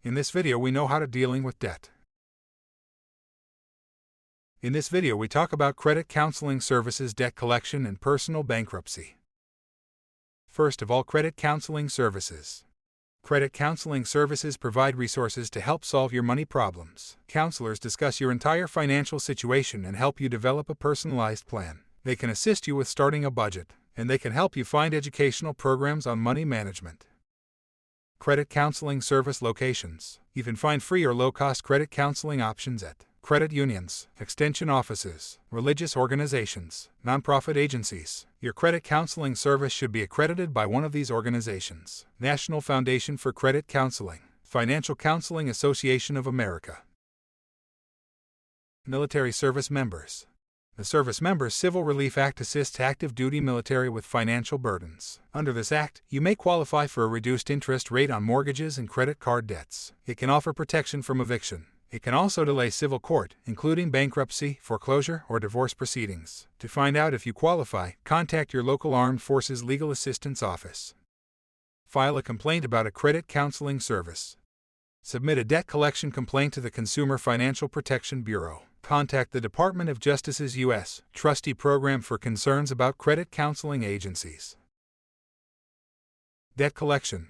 In this video we know how to dealing with debt. In this video we talk about credit counseling services, debt collection, and personal bankruptcy. First of all, credit counseling services. Credit counseling services provide resources to help solve your money problems. Counselors discuss your entire financial situation and help you develop a personalized plan. They can assist you with starting a budget, and they can help you find educational programs on money management. Credit counseling service locations. You can find free or low-cost credit counseling options at credit unions, extension offices, religious organizations, nonprofit agencies. Your credit counseling service should be accredited by one of these organizations: National Foundation for Credit Counseling, Financial Counseling Association of America. Military service members. The Service Members Civil Relief Act assists active duty military with financial burdens. Under this act, you may qualify for a reduced interest rate on mortgages and credit card debts. It can offer protection from eviction. It can also delay civil court, including bankruptcy, foreclosure, or divorce proceedings. To find out if you qualify, contact your local Armed Forces Legal Assistance Office. File a complaint about a credit counseling service. Submit a debt collection complaint to the Consumer Financial Protection Bureau. Contact the Department of Justice's U.S. Trustee Program for concerns about credit counseling agencies. Debt collection.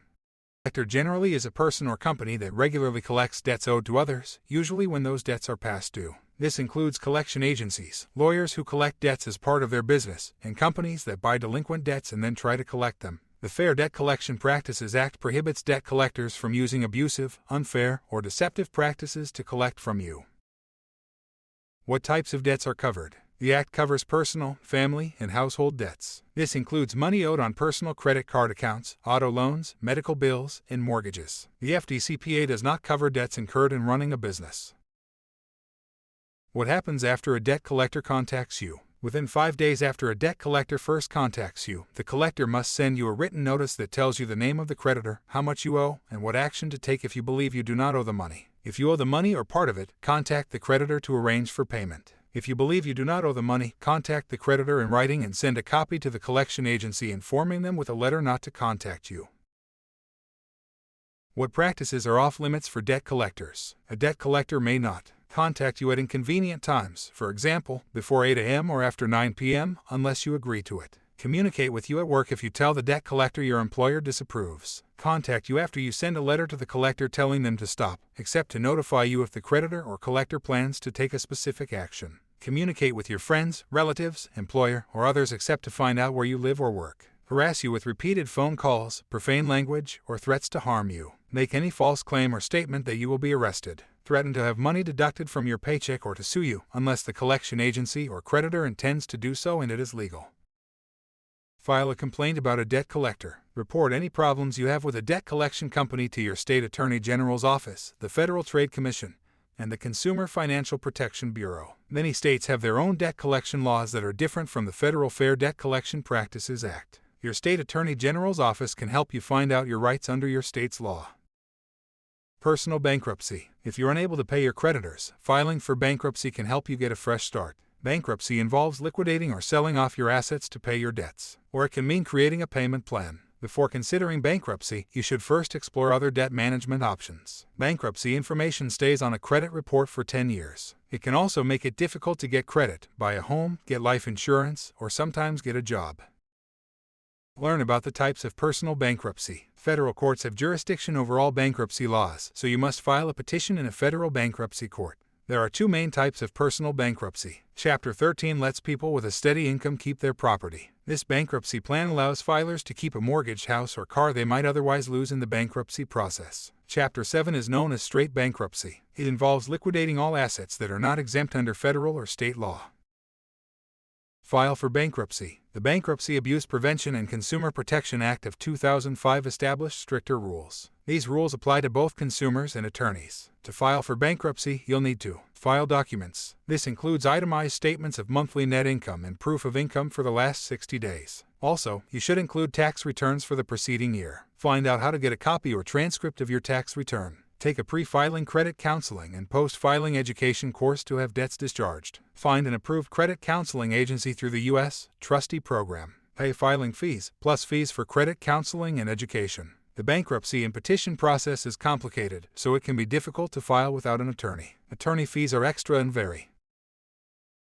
A collector generally is a person or company that regularly collects debts owed to others, usually when those debts are past due. This includes collection agencies, lawyers who collect debts as part of their business, and companies that buy delinquent debts and then try to collect them. The Fair Debt Collection Practices Act prohibits debt collectors from using abusive, unfair, or deceptive practices to collect from you. What types of debts are covered? The Act covers personal, family, and household debts. This includes money owed on personal credit card accounts, auto loans, medical bills, and mortgages. The FDCPA does not cover debts incurred in running a business. What happens after a debt collector contacts you? Within 5 days after a debt collector first contacts you, the collector must send you a written notice that tells you the name of the creditor, how much you owe, and what action to take if you believe you do not owe the money. If you owe the money or part of it, contact the creditor to arrange for payment. If you believe you do not owe the money, contact the creditor in writing and send a copy to the collection agency informing them with a letter not to contact you. What practices are off limits for debt collectors? A debt collector may not contact you at inconvenient times, for example, before 8 a.m. or after 9 p.m., unless you agree to it. Communicate with you at work if you tell the debt collector your employer disapproves. Contact you after you send a letter to the collector telling them to stop, except to notify you if the creditor or collector plans to take a specific action. Communicate with your friends, relatives, employer, or others except to find out where you live or work. Harass you with repeated phone calls, profane language, or threats to harm you. Make any false claim or statement that you will be arrested. Threaten to have money deducted from your paycheck or to sue you, unless the collection agency or creditor intends to do so and it is legal. File a complaint about a debt collector. Report any problems you have with a debt collection company to your state attorney general's office, the Federal Trade Commission, and the Consumer Financial Protection Bureau. Many states have their own debt collection laws that are different from the Federal Fair Debt Collection Practices Act. Your state attorney general's office can help you find out your rights under your state's law. Personal bankruptcy. If you're unable to pay your creditors, filing for bankruptcy can help you get a fresh start. Bankruptcy involves liquidating or selling off your assets to pay your debts, or it can mean creating a payment plan. Before considering bankruptcy, you should first explore other debt management options. Bankruptcy information stays on a credit report for 10 years. It can also make it difficult to get credit, buy a home, get life insurance, or sometimes get a job. Learn about the types of personal bankruptcy. Federal courts have jurisdiction over all bankruptcy laws, so you must file a petition in a federal bankruptcy court. There are two main types of personal bankruptcy. Chapter 13 lets people with a steady income keep their property. This bankruptcy plan allows filers to keep a mortgaged house or car they might otherwise lose in the bankruptcy process. Chapter 7 is known as straight bankruptcy. It involves liquidating all assets that are not exempt under federal or state law. File for bankruptcy. The Bankruptcy Abuse Prevention and Consumer Protection Act of 2005 established stricter rules. These rules apply to both consumers and attorneys. To file for bankruptcy, you'll need to file documents. This includes itemized statements of monthly net income and proof of income for the last 60 days. Also, you should include tax returns for the preceding year. Find out how to get a copy or transcript of your tax return. Take a pre-filing credit counseling and post-filing education course to have debts discharged. Find an approved credit counseling agency through the U.S. Trustee Program. Pay filing fees, plus fees for credit counseling and education. The bankruptcy and petition process is complicated, so it can be difficult to file without an attorney. Attorney fees are extra and vary.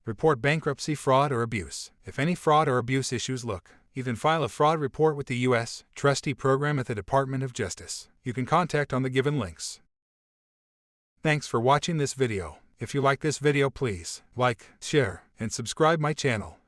Report bankruptcy fraud or abuse. If any fraud or abuse issues look, you can file a fraud report with the U.S. Trustee Program at the Department of Justice. You can contact on the given links. Thanks for watching this video. If you like this video, please like, share, and subscribe my channel.